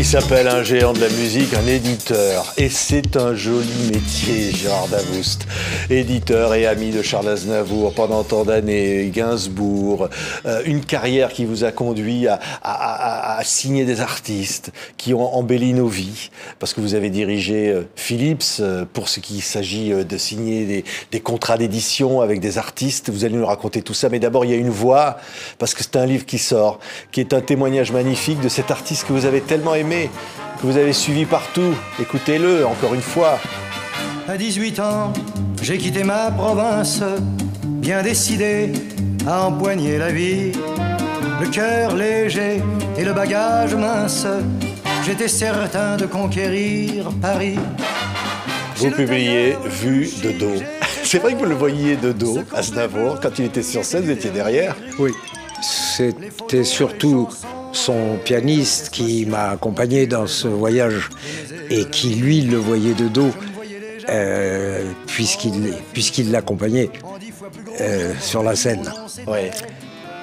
qui s'appelle un géant de la musique, un éditeur. Et c'est un joli métier, Gérard Davoust. Éditeur et ami de Charles Aznavour pendant tant d'années, Gainsbourg. Une carrière qui vous a conduit à signer des artistes qui ont embelli nos vies. Parce que vous avez dirigé Philips pour ce qui s'agit de signer des contrats d'édition avec des artistes. Vous allez nous raconter tout ça. Mais d'abord, il y a une voix, parce que c'est un livre qui sort, qui est un témoignage magnifique de cet artiste que vous avez tellement aimé, que vous avez suivi partout. Écoutez-le, encore une fois. À 18 ans, j'ai quitté ma province, bien décidé à empoigner la vie. Le cœur léger et le bagage mince, j'étais certain de conquérir Paris. Vous publiez Vue de dos. C'est vrai que vous le voyiez de dos, Aznavour, quand il était sur scène, vous étiez derrière. Oui, c'était surtout son pianiste qui m'a accompagné dans ce voyage et qui, lui, le voyait de dos, puisqu'il l'accompagnait sur la scène. Ouais.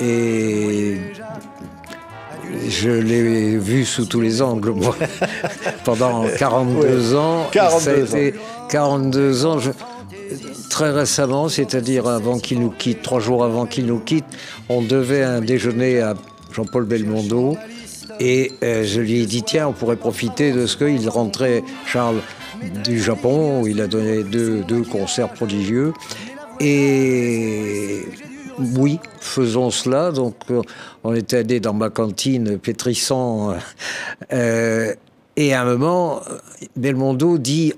Et je l'ai vu sous tous les angles, moi, pendant 42 ans. 42 ans. Très récemment, c'est-à-dire avant qu'il nous quitte, 3 jours avant qu'il nous quitte, on devait un déjeuner à Jean-Paul Belmondo et je lui ai dit, tiens, on pourrait profiter de ce qu'il rentrait, Charles, du Japon, où il a donné deux concerts prodigieux. Et oui, faisons cela. Donc, on était allé dans ma cantine pétrissant. Et à un moment, Belmondo dit,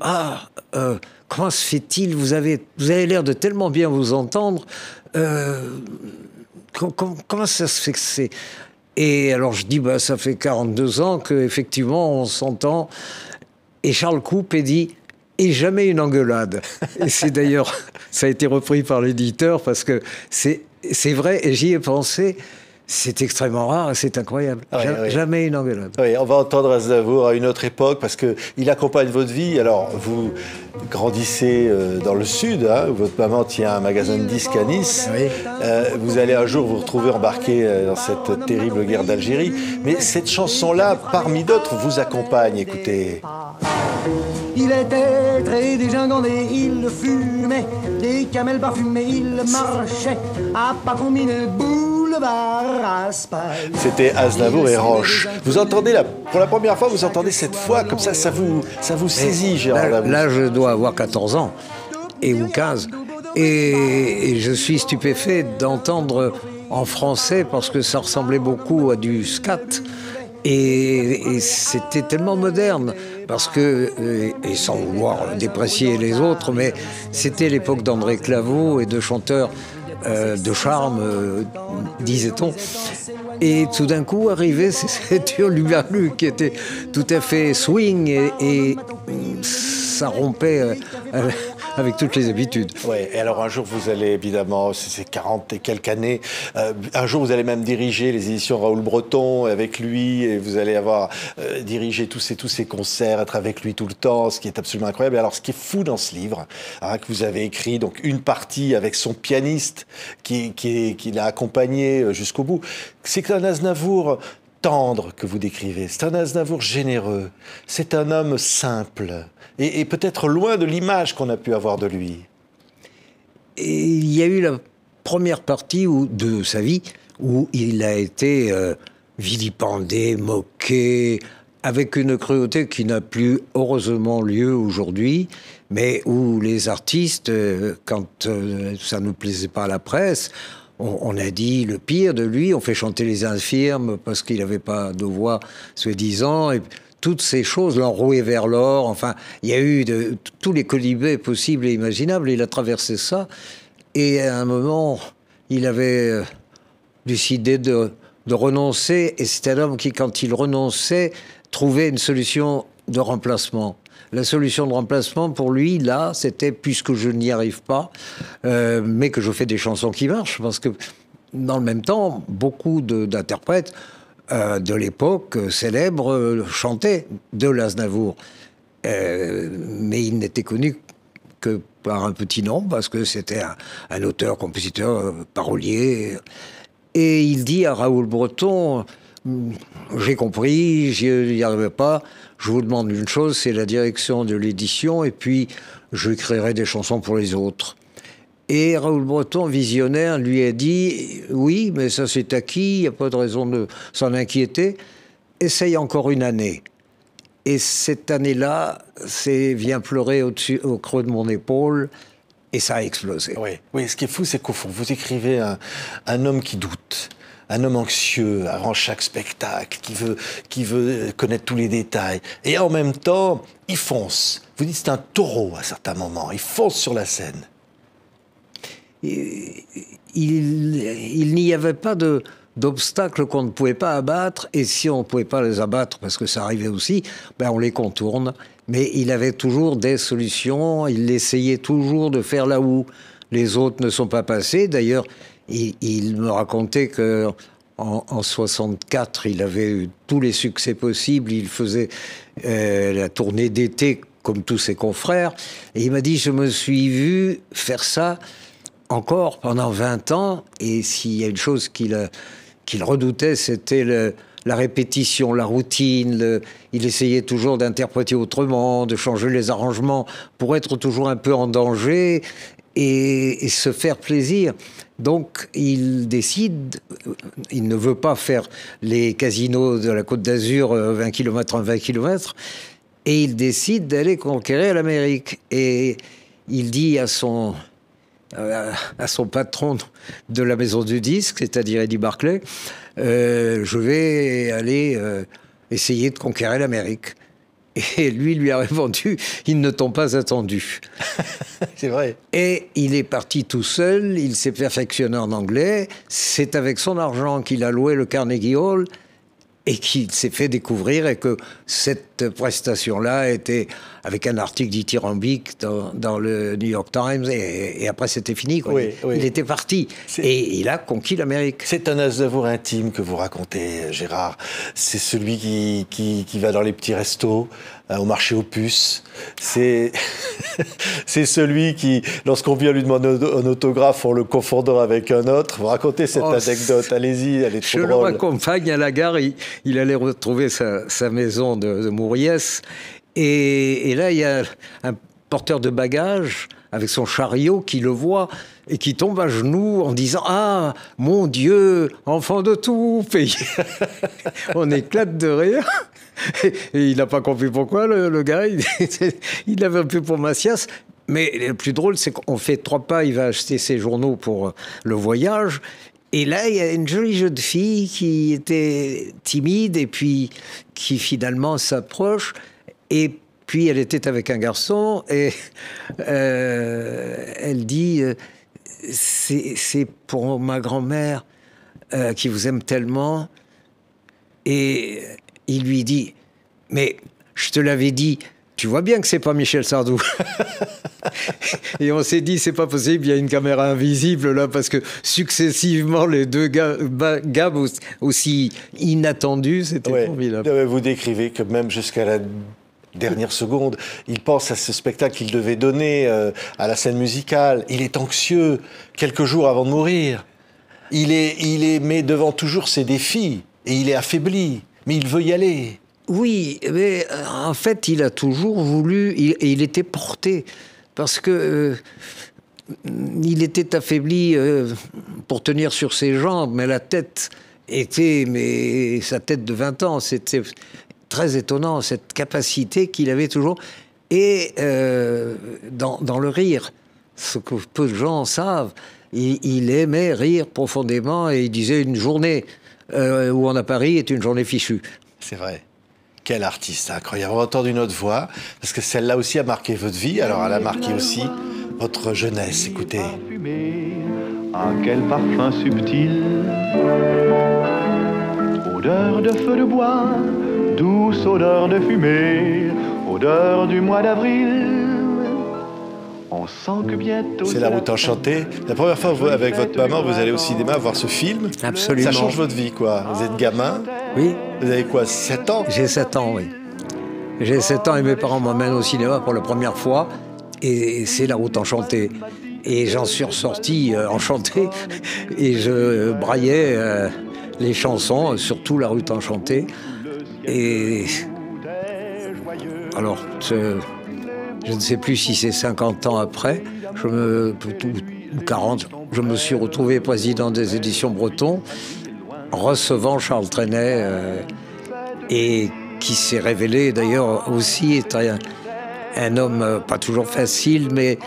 comment se fait-il, vous avez l'air de tellement bien vous entendre. Comment ça se fait que c'est... Et alors je dis, ça fait 42 ans qu'effectivement on s'entend. Et Charles coupe et dit, et jamais une engueulade. Et c'est d'ailleurs, ça a été repris par l'éditeur parce que c'est vrai, et j'y ai pensé. C'est extrêmement rare, c'est incroyable. Jamais une engueulade. Oui, on va entendre Aznavour à une autre époque parce qu'il accompagne votre vie. Alors, vous grandissez dans le Sud, hein, où votre maman tient un magasin de disques à Nice. Oui. Vous allez un jour vous retrouver embarqué dans cette terrible guerre d'Algérie. Mais cette chanson-là, parmi d'autres, vous accompagne. Écoutez. Il était très dégingandé, il fumait des camels parfumés, il marchait à pas combiner boulevard Raspail. C'était Aznavour et Roche. Vous entendez, pour la première fois, vous entendez cette voix, comme ça vous saisit, Gérard Davoust. Là, je dois avoir 14 ans, ou 15. Et je suis stupéfait d'entendre en français, parce que ça ressemblait beaucoup à du scat. Et c'était tellement moderne, parce que, et sans vouloir déprécier les autres, mais c'était l'époque d'André Claveau et de chanteurs de charme, disait-on. Et tout d'un coup arrivait cet hurluberlu qui était tout à fait swing et ça rompait avec toutes les habitudes. Ouais, et alors un jour vous allez évidemment, c'est 40 et quelques années, un jour vous allez même diriger les éditions Raoul Breton avec lui et vous allez avoir dirigé tous ces concerts, être avec lui tout le temps, ce qui est absolument incroyable. Et alors ce qui est fou dans ce livre, hein, que vous avez écrit, donc une partie avec son pianiste qui l'a accompagné jusqu'au bout, c'est qu'un Aznavour tendre que vous décrivez, c'est un Aznavour généreux, c'est un homme simple et peut-être loin de l'image qu'on a pu avoir de lui. Et il y a eu la première partie de sa vie où il a été vilipendé, moqué, avec une cruauté qui n'a plus heureusement lieu aujourd'hui, mais où les artistes, quand ça ne plaisait pas à la presse, on a dit le pire de lui, on fait chanter les infirmes parce qu'il n'avait pas de voix, soi-disant, et toutes ces choses, l'enroué vers l'or, enfin, il y a eu tous les colibets possibles et imaginables, il a traversé ça, et à un moment, il avait décidé de renoncer, et c'était un homme qui, quand il renonçait, trouvait une solution de remplacement. La solution de remplacement, pour lui, là, c'était, puisque je n'y arrive pas, mais que je fais des chansons qui marchent, parce que, dans le même temps, beaucoup d'interprètes de l'époque célèbres chantaient de l'Aznavour. Mais il n'était connu que par un petit nom, parce que c'était un auteur, compositeur, parolier. Et il dit à Raoul Breton... j'ai compris, j'y arrivais pas. Je vous demande une chose, c'est la direction de l'édition, et puis je créerai des chansons pour les autres. Et Raoul Breton, visionnaire, lui a dit « Oui, mais ça c'est acquis, il n'y a pas de raison de s'en inquiéter. Essaye encore une année. » Et cette année-là, vient pleurer au creux de mon épaule, et ça a explosé. Oui, ce qui est fou, c'est qu'au fond, vous écrivez un homme qui doute, un homme anxieux avant chaque spectacle, qui veut connaître tous les détails. Et en même temps, il fonce. Vous dites c'est un taureau à certains moments, il fonce sur la scène. Il n'y avait pas d'obstacles qu'on ne pouvait pas abattre, et si on ne pouvait pas les abattre, parce que ça arrivait aussi, ben on les contourne. Mais il avait toujours des solutions, il essayait toujours de faire là où les autres ne sont pas passés. D'ailleurs, il me racontait que en 64, il avait eu tous les succès possibles, il faisait la tournée d'été comme tous ses confrères, et il m'a dit, je me suis vu faire ça encore pendant 20 ans, et s'il y a une chose qu'il redoutait, c'était la répétition, la routine. Il essayait toujours d'interpréter autrement, de changer les arrangements pour être toujours un peu en danger et se faire plaisir. Donc il décide, il ne veut pas faire les casinos de la Côte d'Azur 20 km en 20 km, et il décide d'aller conquérir l'Amérique. Et il dit à son patron de la maison du disque, c'est-à-dire Eddie Barclay, je vais aller essayer de conquérir l'Amérique. Et lui a répondu, ils ne t'ont pas attendu. C'est vrai. Et il est parti tout seul, il s'est perfectionné en anglais, c'est avec son argent qu'il a loué le Carnegie Hall, et qu'il s'est fait découvrir, et que cette prestation-là était avec un article dithyrambique dans le New York Times, et après c'était fini, quoi. Oui. Il était parti, et il a conquis l'Amérique. C'est un Aznavour intime que vous racontez, Gérard. C'est celui qui va dans les petits restos, au marché aux puces. C'est celui qui, lorsqu'on vient lui demander un autographe, en le confondant avec un autre. Vous racontez cette anecdote, allez-y, elle est trop drôle. Je le raccompagne à la gare, il allait retrouver sa maison de Mouriès, et là il y a un porteur de bagages avec son chariot qui le voit et qui tombe à genoux en disant « Ah, mon Dieu, enfant de tout pays !» On éclate de rire. Et il n'a pas compris pourquoi, le gars. Il avait un peu pour Macias. Mais le plus drôle, c'est qu'on fait 3 pas, il va acheter ses journaux pour le voyage. Et là, il y a une jolie jeune fille qui était timide et puis qui finalement s'approche. Et puis elle était avec un garçon et elle dit c'est pour ma grand-mère qui vous aime tellement. Et il lui dit mais je te l'avais dit, tu vois bien que c'est pas Michel Sardou. Et on s'est dit, c'est pas possible, il y a une caméra invisible là, parce que successivement, les deux gars aussi inattendus, c'était formidable. Vous décrivez que même jusqu'à la dernière seconde, il pense à ce spectacle qu'il devait donner à la scène musicale. Il est anxieux quelques jours avant de mourir. Il est met devant toujours ses défis et il est affaibli, mais il veut y aller. Oui, mais en fait, il a toujours voulu, et il était porté, parce que il était affaibli pour tenir sur ses jambes, mais la tête était, mais sa tête de 20 ans, c'était très étonnant, cette capacité qu'il avait toujours, et dans le rire, ce que peu de gens savent, il aimait rire profondément, et il disait une journée où on a Paris est une journée fichue. C'est vrai. Quel artiste incroyable. On va entendre une autre voix, parce que celle-là aussi a marqué votre vie, alors elle a marqué aussi votre jeunesse. Écoutez. Ah, quel parfum subtil, odeur de feu de bois, douce odeur de fumée, odeur du mois d'avril. On sent que bientôt... C'est La Route Enchantée. La première fois, avec votre maman, vous allez au cinéma voir ce film. Absolument. Ça change votre vie, quoi. Vous êtes gamin. Oui. Vous avez quoi, 7 ans? J'ai 7 ans, oui. J'ai 7 ans et mes parents m'emmènent au cinéma pour la première fois. Et c'est La Route Enchantée. Et j'en suis ressorti enchanté. Et je braillais les chansons, surtout La Route Enchantée. Et alors, je ne sais plus si c'est 50 ans après, ou 40, je me suis retrouvé président des éditions Breton, recevant Charles Trenet, et qui s'est révélé d'ailleurs aussi être un homme pas toujours facile, mais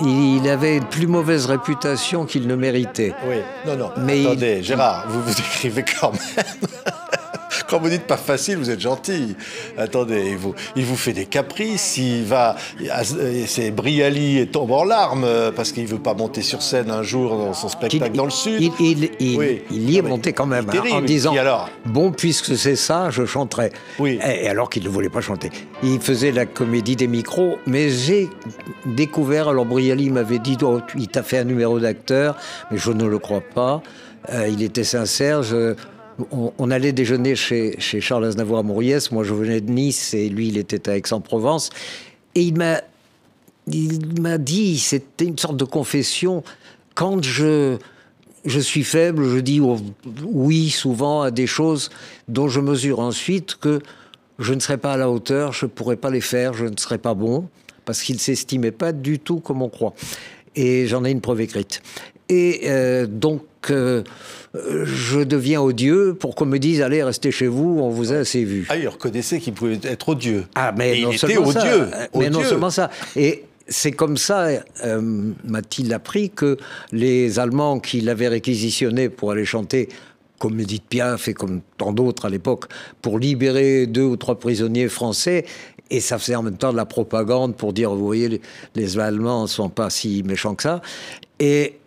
il avait une plus mauvaise réputation qu'il ne méritait. Oui, non, mais attendez, Gérard, vous écrivez quand même. Quand vous dites pas facile, vous êtes gentil. Attendez, il vous fait des caprices. C'est Brialy et tombe en larmes parce qu'il veut pas monter sur scène un jour dans son spectacle dans le Sud. Il y est monté quand même, en disant bon, puisque c'est ça, je chanterai. Oui. Et alors qu'il ne voulait pas chanter. Il faisait la comédie des micros, mais j'ai découvert, alors Brialy m'avait dit oh, il t'a fait un numéro d'acteur, mais je ne le crois pas. Il était sincère. On allait déjeuner chez Charles Aznavour à Mauriès. Moi, je venais de Nice et lui, il était à Aix-en-Provence. Et il m'a dit, c'était une sorte de confession, quand je suis faible, je dis oui souvent à des choses dont je mesure ensuite que je ne serai pas à la hauteur, je ne pourrai pas les faire, je ne serai pas bon, parce qu'il ne s'estimait pas du tout comme on croit. Et j'en ai une preuve écrite. Et donc, je deviens odieux pour qu'on me dise « Allez, restez chez vous, on vous a assez vu ». Ah, il reconnaissait qu'il pouvait être odieux. Ah, mais non seulement ça. Mais non seulement ça. Et c'est comme ça, m'a-t-il appris, que les Allemands qui l'avaient réquisitionné pour aller chanter, comme Édith Piaf et comme tant d'autres à l'époque, pour libérer 2 ou 3 prisonniers français, et ça faisait en même temps de la propagande pour dire, vous voyez, les Allemands ne sont pas si méchants que ça. Et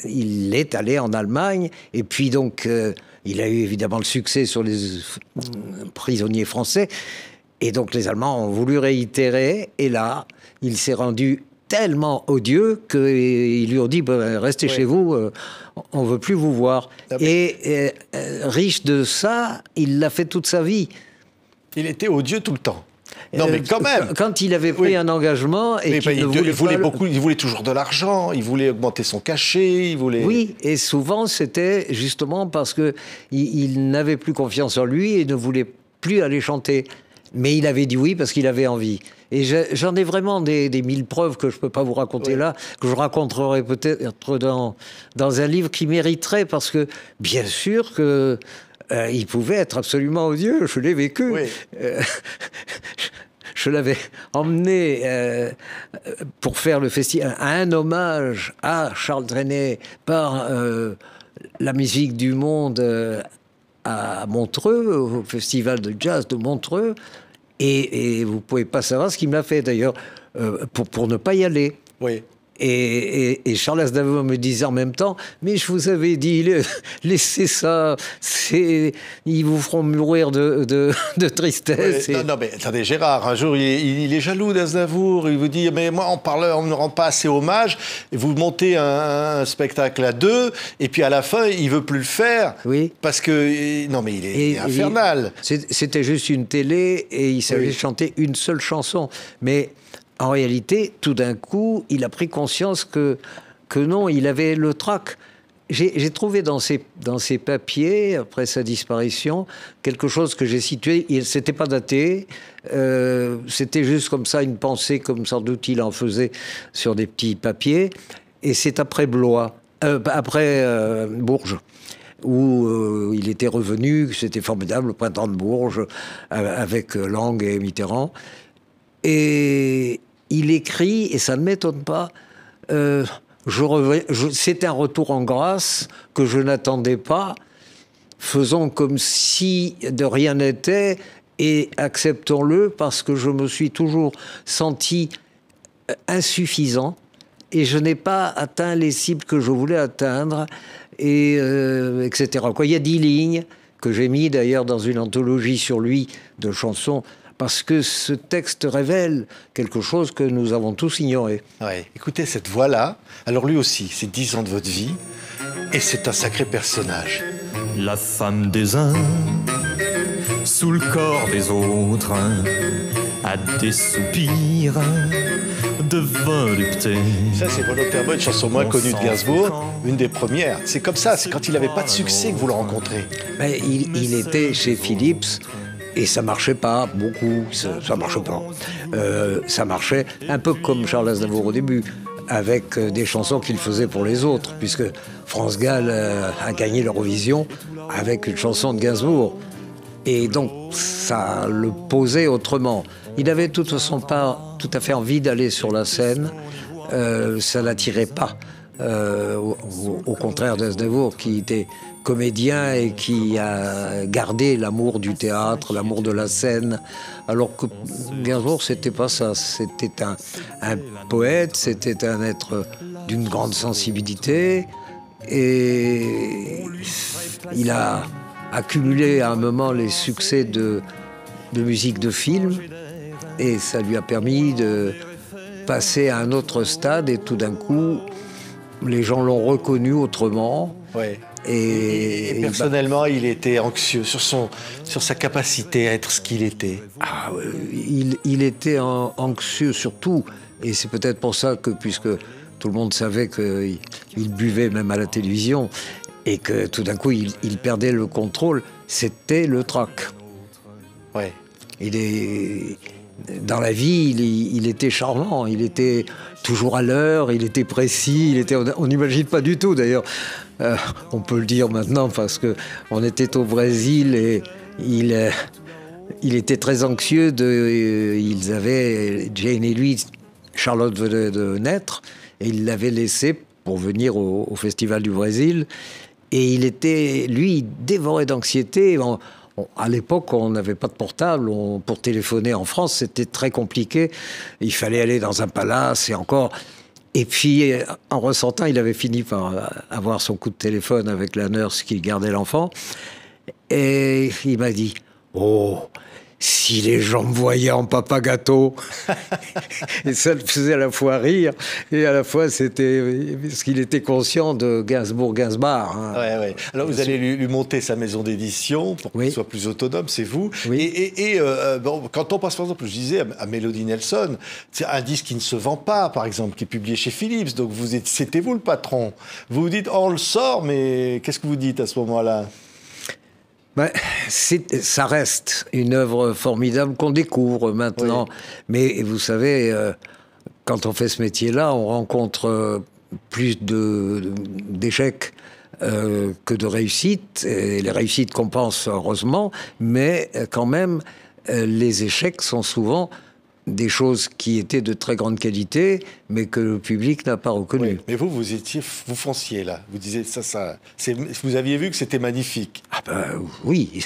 il est allé en Allemagne, et puis donc, il a eu évidemment le succès sur les prisonniers français, et donc les Allemands ont voulu réitérer, et là, il s'est rendu tellement odieux qu'ils lui ont dit restez chez vous, on ne veut plus vous voir. Et riche de ça, il l'a fait toute sa vie. Il était odieux tout le temps. Non, mais quand même. Quand il avait pris un engagement et qu'il ne voulait pas il voulait toujours de l'argent, il voulait augmenter son cachet, il voulait... Oui, et souvent c'était justement parce qu'il n'avait plus confiance en lui et ne voulait plus aller chanter. Mais il avait dit oui parce qu'il avait envie. Et j'en ai vraiment des 1000 preuves que je ne peux pas vous raconter là, que je raconterai peut-être dans un livre qui mériterait, parce que bien sûr que... il pouvait être absolument odieux, je l'ai vécu. Oui. Je l'avais emmené pour faire le festival, un hommage à Charles Trenet par la musique du monde à Montreux, au festival de jazz de Montreux. Et vous ne pouvez pas savoir ce qu'il m'a fait d'ailleurs pour ne pas y aller. Oui. Et Charles Aznavour me disait en même temps, mais je vous avais dit, laissez ça, ils vous feront mourir de tristesse. Ouais, non, mais attendez, Gérard, un jour, il est jaloux d'Aznavour, il vous dit, mais moi, on ne rend pas assez hommage, et vous montez un spectacle à 2, et puis à la fin, il ne veut plus le faire, oui. Parce que, non, mais il est infernal. C'était juste une télé, et il savait chanter une seule chanson, mais... En réalité, tout d'un coup, il a pris conscience que non, il avait le trac. J'ai trouvé dans ses papiers, après sa disparition, quelque chose que j'ai situé. C'était pas daté, c'était juste comme ça, une pensée, comme sans doute il en faisait sur des petits papiers. Et c'est après Blois, après Bourges, où il était revenu, c'était formidable, le printemps de Bourges, avec Lang et Mitterrand. Et il écrit, et ça ne m'étonne pas, c'est un retour en grâce que je n'attendais pas. Faisons comme si de rien n'était et acceptons-le, parce que je me suis toujours senti insuffisant et je n'ai pas atteint les cibles que je voulais atteindre, et etc. Il y a 10 lignes que j'ai mis d'ailleurs dans une anthologie sur lui de chansons, parce que ce texte révèle quelque chose que nous avons tous ignoré. Ouais. Écoutez cette voix-là. Alors lui aussi, c'est 10 ans de votre vie, et c'est un sacré personnage. La femme des uns, sous le corps des autres, a des soupirs de volupté. Ça, c'est volontairement une chanson moins connue de Gainsbourg, une des premières. C'est comme ça, c'est quand il n'avait pas de succès que vous le rencontrez. Mais il était chez Philips et ça marchait pas beaucoup, ça marchait pas. Ça marchait un peu comme Charles Aznavour au début, avec des chansons qu'il faisait pour les autres, puisque France Gall a gagné l'Eurovision avec une chanson de Gainsbourg. Et donc, ça le posait autrement. Il avait de toute façon pas tout à fait envie d'aller sur la scène. Ça l'attirait pas. Au contraire d'Aznavour, qui était comédien et qui a gardé l'amour du théâtre, l'amour de la scène. Alors que Gainsbourg, c'était pas ça. C'était un poète, c'était un être d'une grande sensibilité. Et il a accumulé à un moment les succès de musique de film. Et ça lui a permis de passer à un autre stade. Et tout d'un coup, les gens l'ont reconnu autrement. Ouais. Et personnellement, il était anxieux sur sa capacité à être ce qu'il était. Ah, il était anxieux surtout. Et c'est peut-être pour ça que, puisque tout le monde savait qu'il buvait même à la télévision, et que tout d'un coup, il perdait le contrôle, c'était le trac. Ouais. Dans la vie, il était charmant, il était toujours à l'heure, il était précis, on n'imagine pas du tout d'ailleurs. On peut le dire maintenant parce qu'on était au Brésil et il était très anxieux. Ils avaient, Jane et lui, Charlotte venait de naître et il l'avait laissé pour venir au Festival du Brésil. Et il dévorait d'anxiété. À l'époque, on n'avait pas de portable. Pour téléphoner en France, c'était très compliqué. Il fallait aller dans un palace et encore. Et puis, en ressortant, il avait fini par avoir son coup de téléphone avec la nurse qui gardait l'enfant. Et il m'a dit « Oh, si les gens me voyaient en papa gâteau !» Et ça le faisait à la fois rire et à la fois c'était parce qu'il était conscient de Gainsbourg-Gainsbar. Hein. Ouais. Alors vous allez lui monter sa maison d'édition pour qu'il soit plus autonome, c'est vous. Oui. Et quand on passe par exemple, je disais à Mélodie Nelson, c'est un disque qui ne se vend pas, par exemple, qui est publié chez Philips. Donc c'était vous le patron. Vous vous dites, on le sort, mais qu'est-ce que vous dites à ce moment-là ? Ça reste une œuvre formidable qu'on découvre maintenant. Oui. Mais vous savez, quand on fait ce métier-là, on rencontre plus d'échecs que de réussites. Et les réussites compensent heureusement, mais quand même, les échecs sont souvent des choses qui étaient de très grande qualité, mais que le public n'a pas reconnues. Oui, mais vous fonciez là. Vous disiez vous aviez vu que c'était magnifique. Ah ben oui,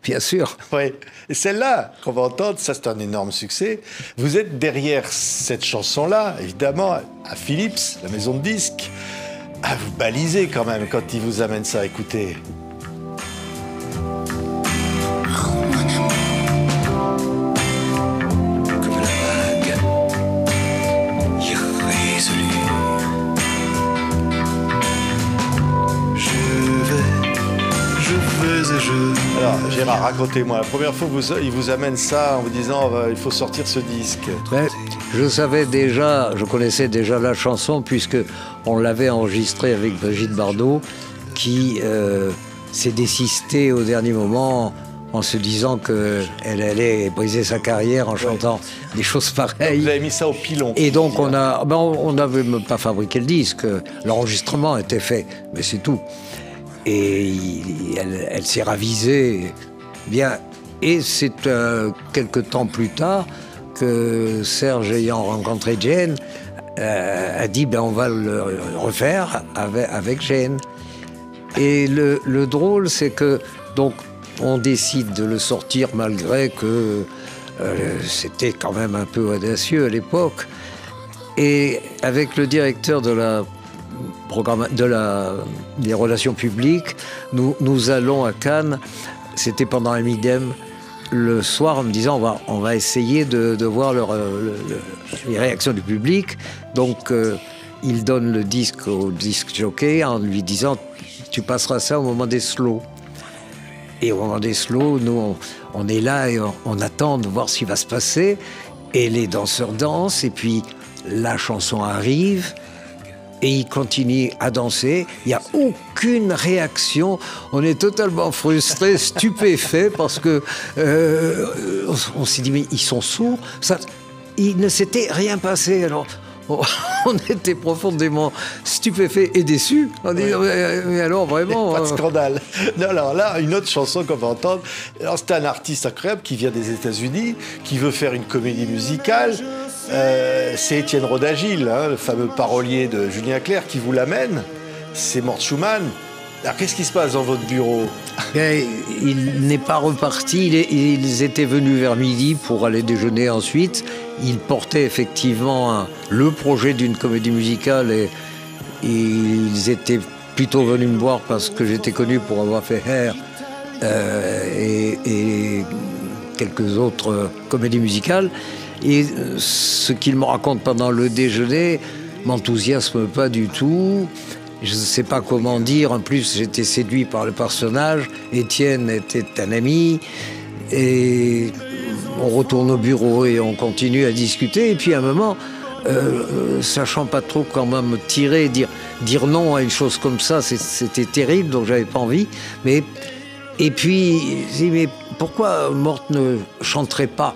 bien sûr. Oui. Et celle-là qu'on va entendre, ça c'est un énorme succès. Vous êtes derrière cette chanson-là, évidemment, à Philips, la maison de disques. Ah, vous balisez quand même quand ils vous amènent ça. Écoutez. Alors, Gérard, racontez-moi, la première fois il vous amène ça en vous disant il faut sortir ce disque. Mais je connaissais déjà la chanson puisque on l'avait enregistrée avec Brigitte Bardot qui s'est désistée au dernier moment en se disant qu'elle allait briser sa carrière en chantant des choses pareilles. Vous avez mis ça au pilon. Et donc on n'avait même pas fabriqué le disque, l'enregistrement était fait, mais c'est tout. Et elle s'est ravisée bien. Et c'est quelques temps plus tard que Serge, ayant rencontré Jane, a dit on va le refaire avec Jane. Et le drôle, c'est que donc on décide de le sortir malgré que c'était quand même un peu audacieux à l'époque. Et avec le directeur des relations publiques, nous allons à Cannes, c'était pendant un Midem, le soir en me disant on va essayer de voir les réactions du public. Donc il donne le disque au disc jockey en lui disant tu passeras ça au moment des slows. Et au moment des slows, nous on est là et on attend de voir ce qui va se passer. Et les danseurs dansent et puis la chanson arrive et il continue à danser. Il n'y a aucune réaction. On est totalement frustré, stupéfait, parce que on s'est dit, mais ils sont sourds. Il ne s'était rien passé. Alors, on était profondément stupéfaits et déçus. On dit, mais alors vraiment... Pas de scandale. Non, alors là, une autre chanson qu'on va entendre. Alors, c'est un artiste incroyable qui vient des États-Unis, qui veut faire une comédie musicale. C'est Étienne Rodagil, hein, le fameux parolier de Julien Clerc, qui vous l'amène. C'est Mort Schumann. Alors, qu'est-ce qui se passe dans votre bureau? Il n'est pas reparti. Ils étaient venus vers midi pour aller déjeuner ensuite. Ils portaient effectivement le projet d'une comédie musicale et ils étaient plutôt venus me voir parce que j'étais connu pour avoir fait Hair et quelques autres comédies musicales. Et ce qu'ils me racontent pendant le déjeuner m'enthousiasme pas du tout. Je ne sais pas comment dire. En plus, j'étais séduit par le personnage. Étienne était un ami. Et on retourne au bureau et on continue à discuter. Et puis à un moment, sachant pas trop comment me tirer, dire non à une chose comme ça, c'était terrible, donc j'avais pas envie. Et puis, je dis, mais pourquoi Morte ne chanterait pas?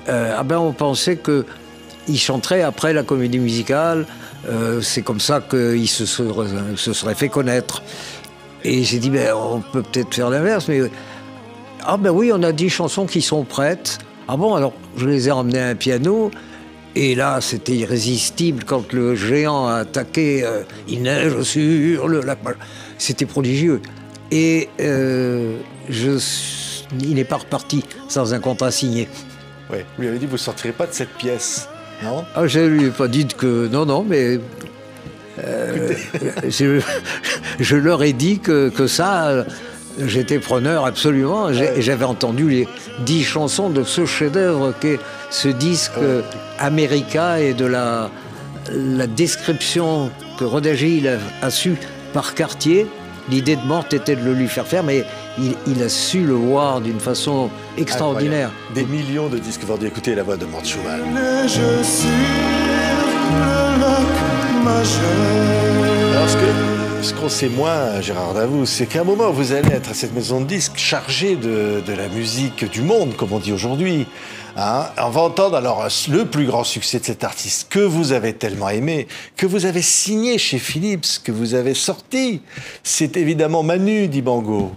On pensait qu'il chanterait après la comédie musicale. C'est comme ça qu'il se serait fait connaître. Et j'ai dit, on peut peut-être faire l'inverse, mais... oui, on a 10 chansons qui sont prêtes. Ah bon, alors je les ai emmenées à un piano. Et là, c'était irrésistible quand le géant a attaqué. Il neige sur le lac. C'était prodigieux. Et il n'est pas reparti sans un contrat signé. Oui, vous lui avez dit, vous ne sortirez pas de cette pièce, non? Je ne lui ai pas dit que non, mais... je leur ai dit que ça... J'étais preneur absolument. J'avais entendu les 10 chansons de ce chef-d'œuvre qu'est ce disque America, et de la description que Rodagil a su par quartier. L'idée de Morte était de le lui faire faire, mais il a su le voir d'une façon extraordinaire. Incroyable. Des millions de disques vendus. Écoutez la voix de Mort Schumann. Neige sur le lac majeur. Alors, ce qu'on sait moins, Gérard Davoust, c'est qu'à un moment, vous allez être à cette maison de disques chargée de la musique du monde, comme on dit aujourd'hui. Hein, on va entendre alors le plus grand succès de cet artiste que vous avez tellement aimé, que vous avez signé chez Philips, que vous avez sorti. C'est évidemment Manu Dibango.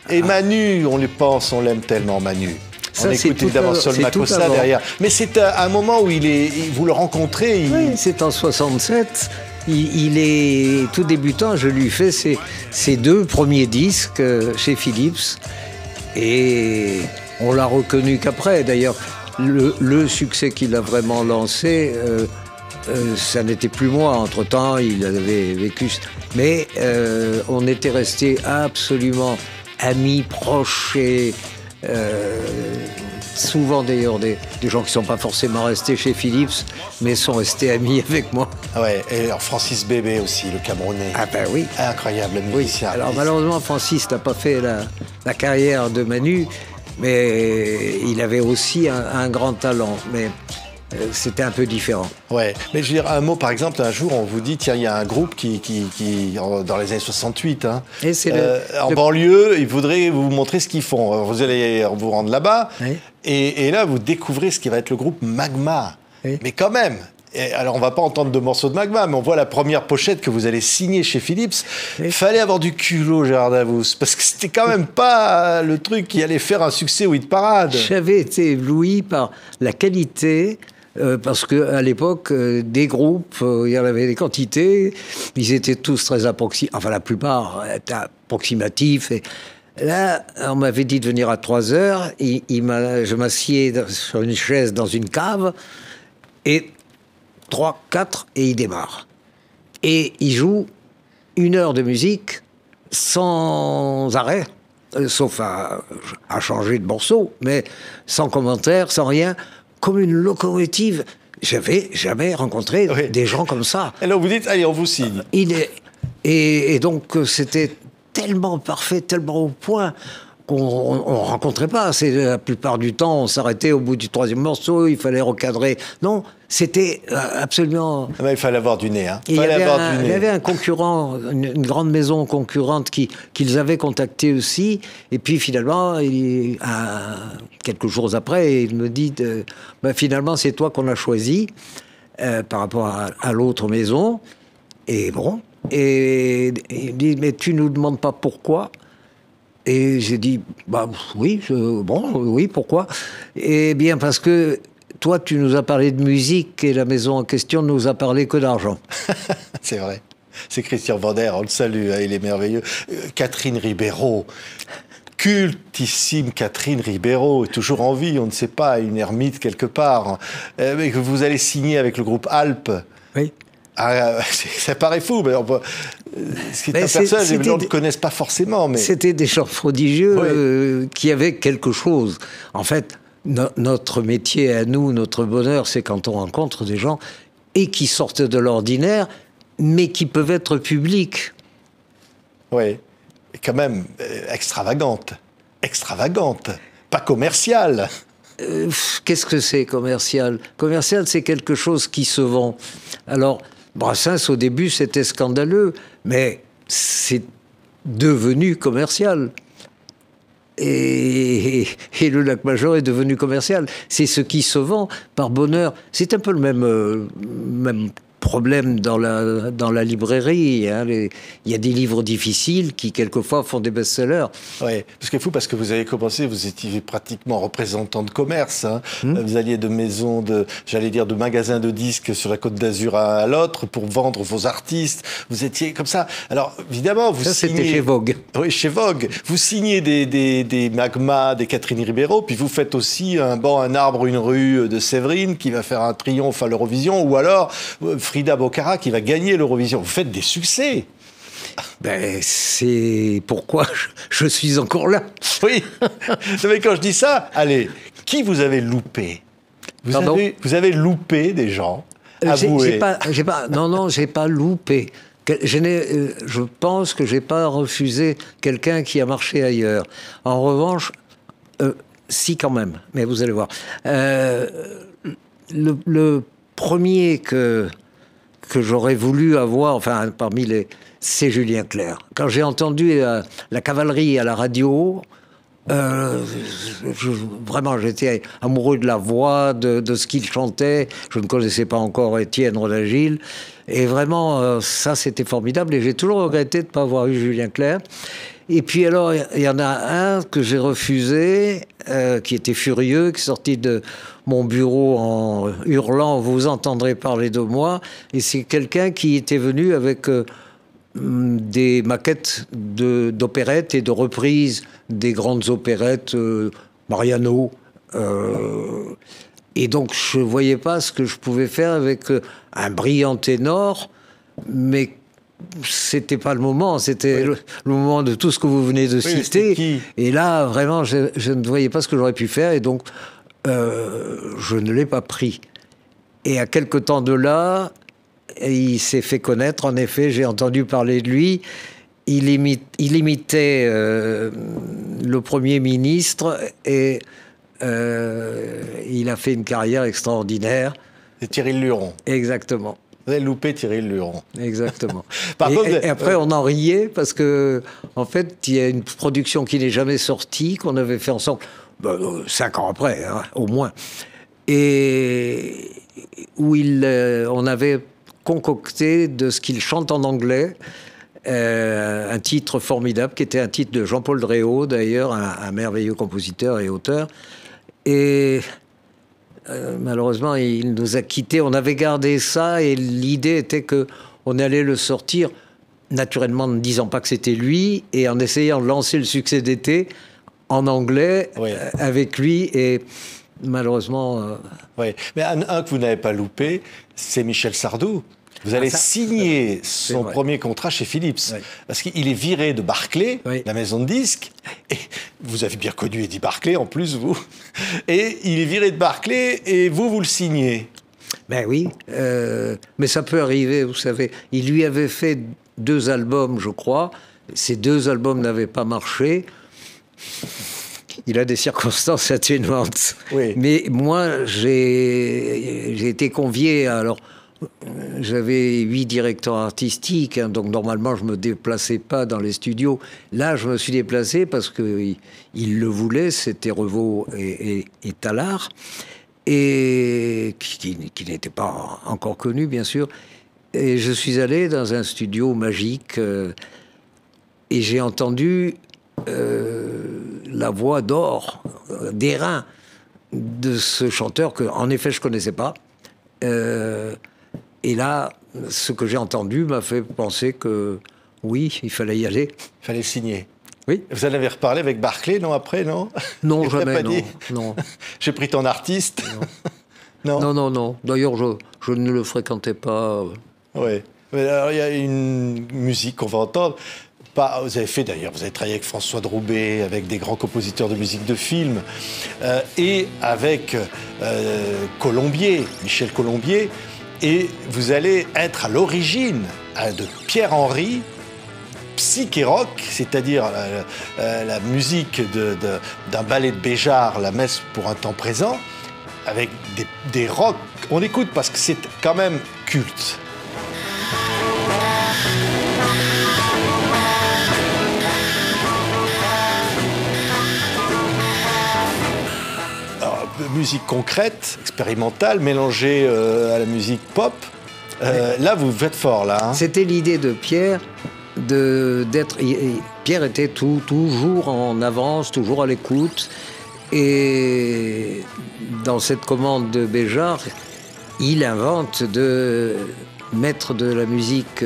Et Manu, on le pense, on l'aime tellement, Manu. On écoute évidemment Sol Makossa derrière. Mais c'est un moment où vous le rencontrez. Oui, c'est en 67. Il est tout débutant. Je lui fais ses 2 premiers disques chez Philips. Et on l'a reconnu qu'après. D'ailleurs, le succès qu'il a vraiment lancé, ça n'était plus moi. Entre-temps, il avait vécu. Mais on était restés absolument amis, proches et... souvent d'ailleurs des gens qui ne sont pas forcément restés chez Philips, mais sont restés amis avec moi. Ouais, et alors Francis Bébé aussi, le Camerounais. Ah ben oui. Incroyable musicien. Oui. Alors malheureusement, Francis n'a pas fait la carrière de Manu, mais il avait aussi un grand talent. Mais c'était un peu différent. Ouais, mais je veux dire, un mot, par exemple, un jour, on vous dit, tiens, il y a un groupe qui dans les années 68, hein, et c'est en banlieue, ils voudraient vous montrer ce qu'ils font. Alors, vous allez vous rendre là-bas, oui. et là, vous découvrez ce qui va être le groupe Magma. Oui. Mais quand même, alors on va pas entendre de morceaux de Magma, mais on voit la première pochette que vous allez signer chez Philips. Il fallait avoir du culot, Gérard Davoust, parce que c'était quand même pas le truc qui allait faire un succès au hit parade. J'avais été ébloui par la qualité... parce qu'à l'époque, des groupes, il y en avait des quantités, ils étaient tous très approximatifs, enfin la plupart étaient approximatifs. Et là, on m'avait dit de venir à 3h, je m'assieds sur une chaise dans une cave, et 3, 4, et il démarre. Et il joue 1 heure de musique sans arrêt, sauf à changer de morceau, mais sans commentaire, sans rien, comme une locomotive. J'avais jamais rencontré des gens comme ça. Et là, vous dites, allez, on vous signe. Et donc, c'était tellement parfait, tellement au point. qu'on rencontrait pas. C'est la plupart du temps, on s'arrêtait au bout du 3e morceau, il fallait recadrer. Non, c'était absolument... Ah ben, il fallait avoir du nez. Hein. Il y avait un concurrent, une grande maison concurrente qu'ils avaient contacté aussi. Et puis finalement, quelques jours après, il me dit finalement, c'est toi qu'on a choisi par rapport à l'autre maison. Et bon, et il dit, mais tu nous demandes pas pourquoi? Et j'ai dit, oui, pourquoi? Eh bien, parce que toi, tu nous as parlé de musique et la maison en question ne nous a parlé que d'argent. C'est vrai. C'est Christian Vander, on le salue, hein, il est merveilleux. Catherine Ribeiro, cultissime Catherine Ribeiro, est toujours en vie, on ne sait pas, une ermite quelque part. Mais que vous allez signer avec le groupe Alpes. Oui. Ah, ça paraît fou, mais c'est un personnage, les gens ne le connaissent pas forcément. Mais... C'était des gens prodigieux qui avaient quelque chose. En fait, notre métier à nous, notre bonheur, c'est quand on rencontre des gens et qui sortent de l'ordinaire, mais qui peuvent être publics. Oui, et quand même extravagante, pas commerciale. Qu'est-ce que c'est commercial? Commercial, c'est quelque chose qui se vend. Alors, Brassens, au début, c'était scandaleux, mais c'est devenu commercial. Et le Lac-Major est devenu commercial. C'est ce qui se vend par bonheur. C'est un peu le même problème dans la librairie. Hein. Il y a des livres difficiles qui, quelquefois, font des best-sellers. Oui, parce que parce que vous avez commencé, vous étiez pratiquement représentant de commerce. Hein. Vous alliez de maison, de magasins de disques sur la Côte d'Azur à l'autre pour vendre vos artistes. Vous étiez comme ça. Alors, évidemment, vous signez... c'était chez Vogue. Oui, chez Vogue. Vous signez des Magma, des Catherine Ribeiro, puis vous faites aussi un arbre, une rue de Séverine qui va faire un triomphe à l'Eurovision, ou alors... Frida Bocara qui va gagner l'Eurovision. Vous faites des succès. C'est pourquoi je suis encore là. Oui. Mais quand je dis ça, allez, qui vous avez loupé? Vous avez loupé des gens. Avouez. J'ai pas loupé. Je pense que j'ai pas refusé quelqu'un qui a marché ailleurs. En revanche, si quand même, mais vous allez voir. Le premier que j'aurais voulu avoir, c'est Julien Clerc. Quand j'ai entendu la cavalerie à la radio, vraiment, j'étais amoureux de la voix, de ce qu'il chantait. Je ne connaissais pas encore Étienne Rodagil. Et vraiment, ça, c'était formidable. Et j'ai toujours regretté de ne pas avoir eu Julien Clerc. Et puis alors, il y en a un que j'ai refusé, qui était furieux, qui est sorti de mon bureau en hurlant « Vous entendrez parler de moi ». Et c'est quelqu'un qui était venu avec des maquettes d'opérettes et de reprises des grandes opérettes, Mariano. Et donc, je ne voyais pas ce que je pouvais faire avec un brillant ténor, mais... C'était pas le moment, c'était le moment de tout ce que vous venez de citer. Et là, vraiment, je ne voyais pas ce que j'aurais pu faire, et donc je ne l'ai pas pris. Et à quelque temps de là, il s'est fait connaître. En effet, j'ai entendu parler de lui. Il imitait le Premier ministre, et il a fait une carrière extraordinaire. C'est Thierry Luron. Exactement. Vous avez loupé Thierry Luron. Exactement. Et après, on en riait parce que, en fait, il y a une production qui n'est jamais sortie, qu'on avait fait ensemble, 5 ans après, hein, au moins, et où on avait concocté de ce qu'il chante en anglais, un titre formidable, qui était un titre de Jean-Paul Dréau, d'ailleurs, un merveilleux compositeur et auteur. Et... malheureusement, il nous a quittés. On avait gardé ça et l'idée était qu'on allait le sortir, naturellement ne disant pas que c'était lui, et en essayant de lancer le succès d'été en anglais avec lui. Et malheureusement... Oui, mais un que vous n'avez pas loupé, c'est Michel Sardou. Vous allez signer son premier contrat chez Philips. Oui. Parce qu'il est viré de Barclay, la maison de disques. Et vous avez bien connu Eddie Barclay, en plus, vous. Et il est viré de Barclay, et vous le signez. Ben oui, mais ça peut arriver, vous savez. Il lui avait fait 2 albums, je crois. Ces 2 albums n'avaient pas marché. il a des circonstances atténuantes. Oui. Mais moi, j'ai été convié, alors j'avais 8 directeurs artistiques, hein, donc normalement je ne me déplaçais pas dans les studios. Là, je me suis déplacé parce qu'ils le voulaient, c'était Revaux et Tallard, et qui n'étaient pas encore connus, bien sûr. Et je suis allé dans un studio magique et j'ai entendu la voix d'or, d'airain de ce chanteur que, en effet, je ne connaissais pas. Et là, ce que j'ai entendu m'a fait penser que oui, il fallait y aller. Il fallait signer. Oui. Vous en avez reparlé avec Barclay, non, après, non? Non, jamais, non. J'ai pris ton artiste. Non. Non. D'ailleurs, je ne le fréquentais pas. Oui. Alors, il y a une musique qu'on va entendre. Vous avez fait d'ailleurs, vous avez travaillé avec François de Roubaix, avec des grands compositeurs de musique de film, et avec Colombier, Michel Colombier, et vous allez être à l'origine de Pierre-Henry, psyché rock, c'est-à-dire la musique d'un ballet de Béjart, la messe pour un temps présent, avec des rocks. On écoute parce que c'est quand même culte. Musique concrète, expérimentale, mélangée à la musique pop. Là, vous faites fort, là. Hein. C'était l'idée de Pierre d'être... Pierre était toujours en avance, toujours à l'écoute. Et dans cette commande de Béjart, il invente de mettre de la musique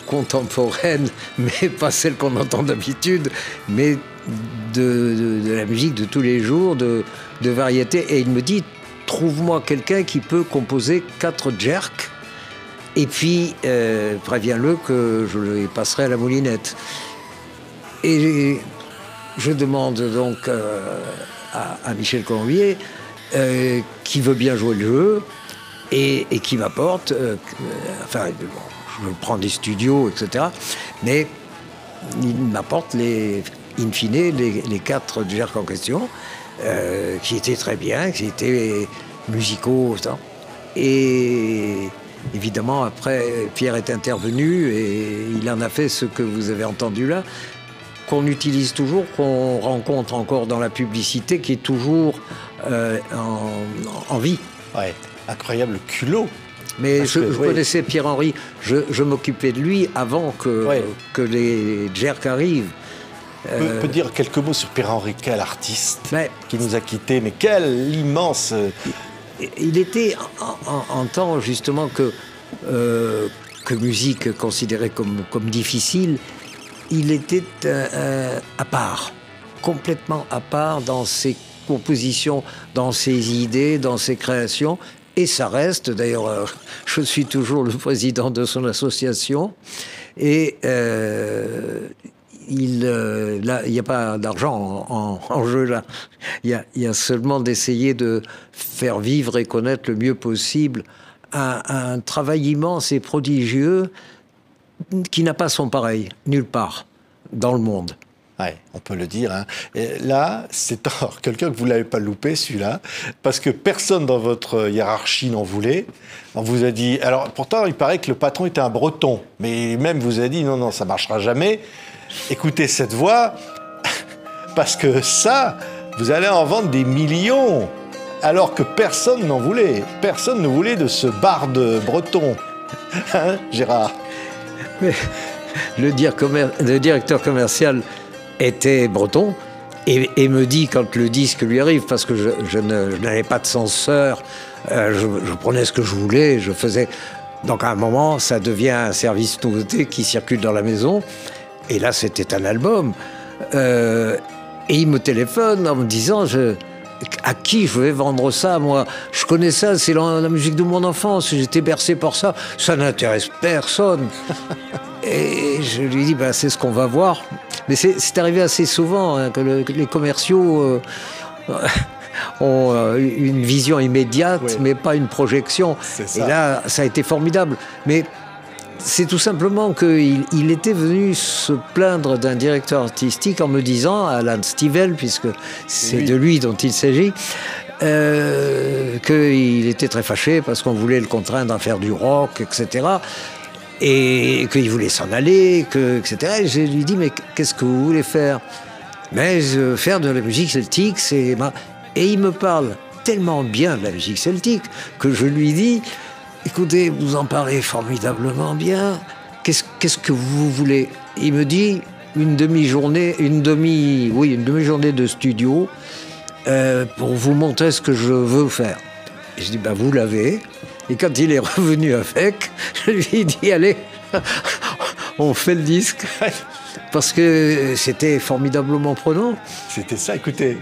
contemporaine, mais pas celle qu'on entend d'habitude, mais de la musique de tous les jours, de variété. Et il me dit, trouve-moi quelqu'un qui peut composer 4 jerks, et puis préviens-le que je les passerai à la moulinette. Et je demande donc à Michel Colombier, qui veut bien jouer le jeu, et qui m'apporte, je prends des studios, etc., mais il m'apporte in fine, les 4 jerks en question, qui étaient très bien, qui étaient musicaux. Et évidemment, après, Pierre est intervenu et il en a fait ce que vous avez entendu là, qu'on utilise toujours, qu'on rencontre encore dans la publicité, qui est toujours en vie. Ouais, incroyable culot. Mais je connaissais Pierre-Henry, je m'occupais de lui avant que les jerks arrivent. On peut dire quelques mots sur Pierre-Henry, quel artiste qui nous a quittés, mais quel immense... Il était en temps justement que musique considérée comme difficile, il était à part, complètement à part dans ses compositions, dans ses idées, dans ses créations. Et ça reste, d'ailleurs, je suis toujours le président de son association, et il n'y a pas d'argent en jeu là. Il y a seulement d'essayer de faire vivre et connaître le mieux possible un travail immense et prodigieux qui n'a pas son pareil, nulle part, dans le monde. Ouais, on peut le dire. Hein. Et là, c'est quelqu'un que vous ne l'avez pas loupé, celui-là, parce que personne dans votre hiérarchie n'en voulait. On vous a dit... Alors, pourtant, il paraît que le patron était un Breton, mais même vous a dit, non, ça ne marchera jamais. Écoutez cette voix, parce que ça, vous allez en vendre des millions, alors que personne n'en voulait. Personne ne voulait de ce barde breton. Hein, Gérard? Mais le directeur commercial était breton et me dit, quand le disque lui arrive, parce que je n'avais pas de censeur, je prenais ce que je voulais, je faisais... Donc à un moment, ça devient un service nouveauté qui circule dans la maison, et là c'était un album. Et il me téléphone en me disant, à qui je vais vendre ça, moi? Je connais ça, c'est la musique de mon enfance, j'étais bercé par ça, ça n'intéresse personne. Et je lui dis, c'est ce qu'on va voir. Mais c'est arrivé assez souvent hein, que les commerciaux ont une vision immédiate, mais pas une projection. Et là, ça a été formidable. Mais c'est tout simplement qu'il était venu se plaindre d'un directeur artistique en me disant, Alan Stivell, puisque c'est de lui dont il s'agit, qu'il était très fâché parce qu'on voulait le contraindre à faire du rock, etc. Et qu'il voulait s'en aller, etc. Et je lui dis, mais qu'est-ce que vous voulez faire? Mais faire de la musique celtique, c'est... Et il me parle tellement bien de la musique celtique que je lui dis, écoutez, vous en parlez formidablement bien, qu'est-ce que vous voulez? Il me dit, une demi-journée de studio pour vous montrer ce que je veux faire. Et je dis, vous l'avez. Et quand il est revenu avec, je lui ai dit, allez, on fait le disque. Parce que c'était formidablement prenant. C'était ça, écoutez.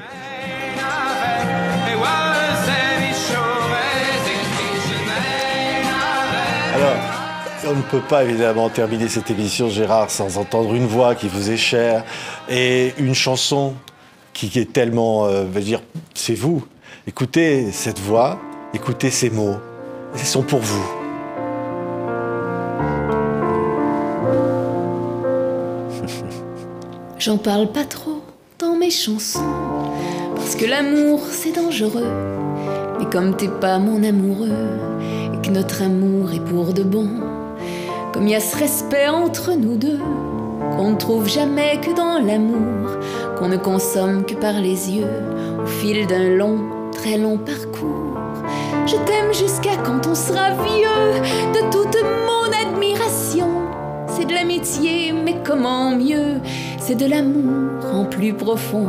Alors, on ne peut pas évidemment terminer cette émission, Gérard, sans entendre une voix qui vous est chère et une chanson qui est tellement, c'est vous. Écoutez cette voix, écoutez ces mots. Ils sont pour vous. J'en parle pas trop dans mes chansons, parce que l'amour c'est dangereux. Mais comme t'es pas mon amoureux, et que notre amour est pour de bon, comme y a ce respect entre nous deux, qu'on ne trouve jamais que dans l'amour, qu'on ne consomme que par les yeux, au fil d'un long, très long parcours. Je t'aime jusqu'à quand on sera vieux, de toute mon admiration. C'est de l'amitié, mais comment mieux? C'est de l'amour en plus profond.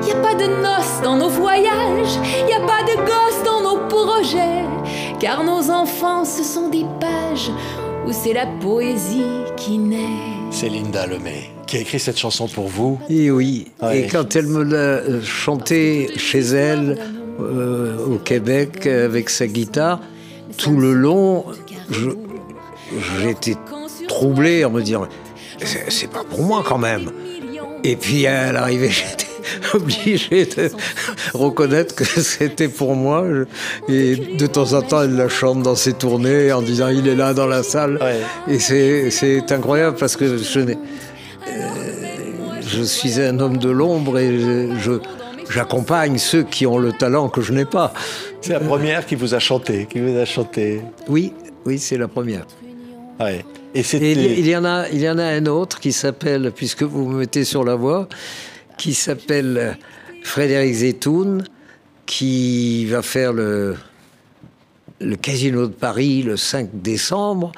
Y a pas de noces dans nos voyages, y a pas de gosses dans nos projets, car nos enfants ce sont des pages où c'est la poésie qui naît. C'est Linda Lemay qui a écrit cette chanson pour vous. Et oui, ouais. Et quand elle me l'a chantée chez elle, au Québec, avec sa guitare, tout le long, j'étais troublé en me disant, c'est pas pour moi quand même. Et puis à l'arrivée, j'étais obligé de reconnaître que c'était pour moi. Et de temps en temps, elle la chante dans ses tournées en disant, il est là dans la salle. Ouais. Et c'est incroyable parce que je suis un homme de l'ombre et j'accompagne ceux qui ont le talent que je n'ai pas. C'est la première qui vous a chanté, Oui, c'est la première. Ouais. Et il y en a un autre qui s'appelle, puisque vous me mettez sur la voie, qui s'appelle Frédéric Zetoun, qui va faire le Casino de Paris le 5 décembre,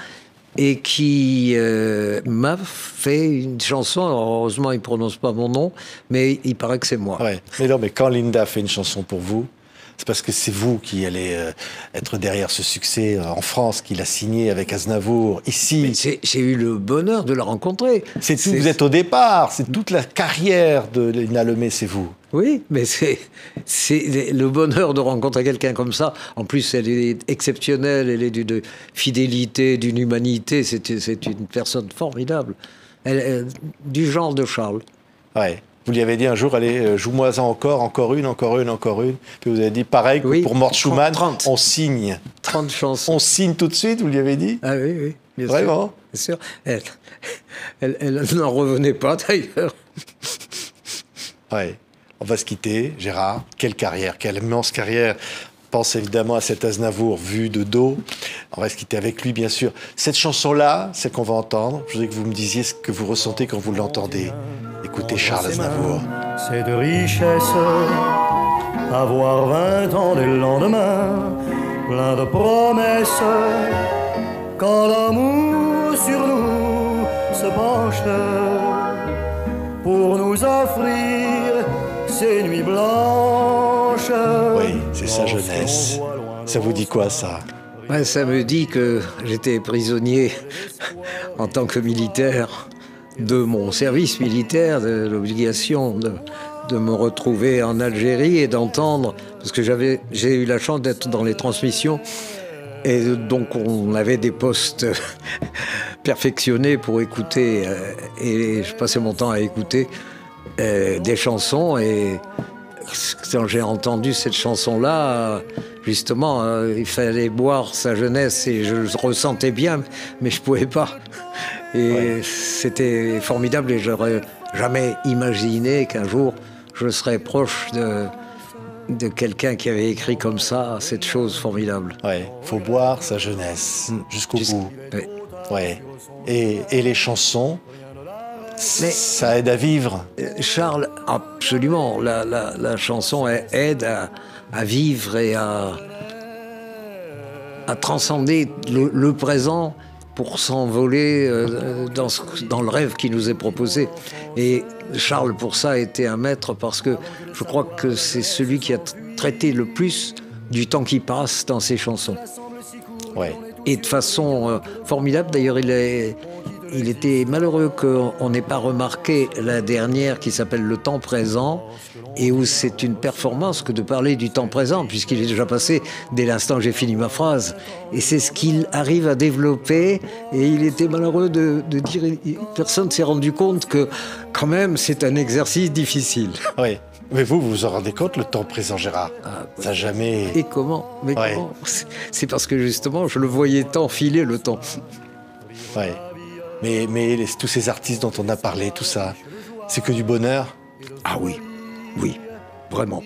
et qui m'a fait une chanson. Alors, heureusement, il ne prononce pas mon nom, mais il paraît que c'est moi. Ouais. Mais non, mais quand Linda fait une chanson pour vous, c'est parce que c'est vous qui allez être derrière ce succès en France, qu'il a signé avec Aznavour, ici. J'ai eu le bonheur de la rencontrer. Vous êtes au départ, c'est toute la carrière de Linda Lemay, c'est vous. Oui, mais c'est le bonheur de rencontrer quelqu'un comme ça. En plus, elle est exceptionnelle, elle est d'une fidélité, d'une humanité. C'est une personne formidable. Du genre de Charles. Ouais. Vous lui avez dit un jour, allez, joue-moi ça encore une. Puis vous avez dit, pareil que pour Mort Schumann, 30. on signe. 30 chansons. On signe tout de suite, vous lui avez dit? Ah oui, bien Vraiment? sûr. Bien sûr. Elle n'en revenait pas, d'ailleurs. Ouais. On va se quitter, Gérard. Quelle carrière, quelle immense carrière. On pense évidemment à cet Aznavour vu de dos. On va se quitter avec lui, bien sûr. Cette chanson-là, celle qu'on va entendre, je voudrais que vous me disiez ce que vous ressentez quand vous l'entendez. Écoutez Charles Aznavour. C'est de richesse, avoir 20 ans dès le lendemain, plein de promesses, quand l'amour sur nous se penche, pour nous offrir ces nuits blanches. Oui, c'est sa jeunesse. Ça vous dit quoi, ça? Ben, ça me dit que j'étais prisonnier en tant que militaire de mon service militaire, de l'obligation de me retrouver en Algérie et d'entendre, parce que j'ai eu la chance d'être dans les transmissions, et donc on avait des postes perfectionnés pour écouter, et je passais mon temps à écouter des chansons, et quand j'ai entendu cette chanson-là, justement, il fallait boire sa jeunesse et je le ressentais bien, mais je pouvais pas. Et c'était formidable et j'aurais jamais imaginé qu'un jour je serais proche de quelqu'un qui avait écrit comme ça cette chose formidable. Ouais, faut boire sa jeunesse jusqu'au bout. Ouais. Ouais. Et les chansons, Mais- ça aide à vivre. Charles, absolument, la chanson aide à vivre et à transcender le présent pour s'envoler dans le rêve qui nous est proposé. Et Charles, pour ça, a été un maître parce que je crois que c'est celui qui a traité le plus du temps qui passe dans ses chansons. Ouais. Et de façon formidable. D'ailleurs, il était malheureux qu'on n'ait pas remarqué la dernière qui s'appelle Le temps présent et où c'est une performance que de parler du temps présent puisqu'il est déjà passé dès l'instant que j'ai fini ma phrase. Et c'est ce qu'il arrive à développer et il était malheureux de dire... Personne ne s'est rendu compte que quand même c'est un exercice difficile. Oui. Mais vous vous en rendez compte, le temps présent, Gérard? Ça n'a jamais... Et comment? Mais Ouais. comment? C'est parce que justement je le voyais tant filer le temps. Ouais. Mais tous ces artistes dont on a parlé, tout ça, c'est que du bonheur? Ah oui, oui, vraiment,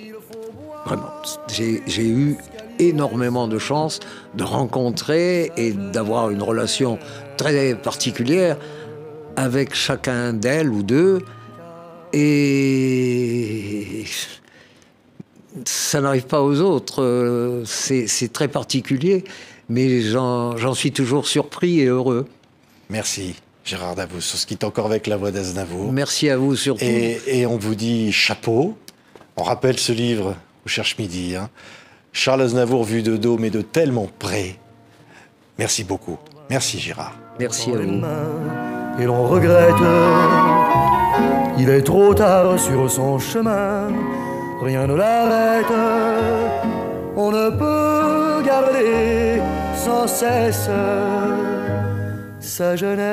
vraiment. J'ai eu énormément de chance de rencontrer et d'avoir une relation très particulière avec chacun d'elles ou d'eux. Et ça n'arrive pas aux autres. C'est très particulier, mais j'en suis toujours surpris et heureux. Merci, Gérard Davoust. On se quitte encore avec la voix d'Aznavour. Merci à vous surtout. Et on vous dit chapeau. On rappelle ce livre au Cherche Midi. Hein. Charles Aznavour vu de dos, mais de tellement près. Merci beaucoup. Merci, Gérard. Merci à vous. Et l'on regrette, il est trop tard sur son chemin, rien ne l'arrête, on ne peut garder sans cesse sa jeunesse.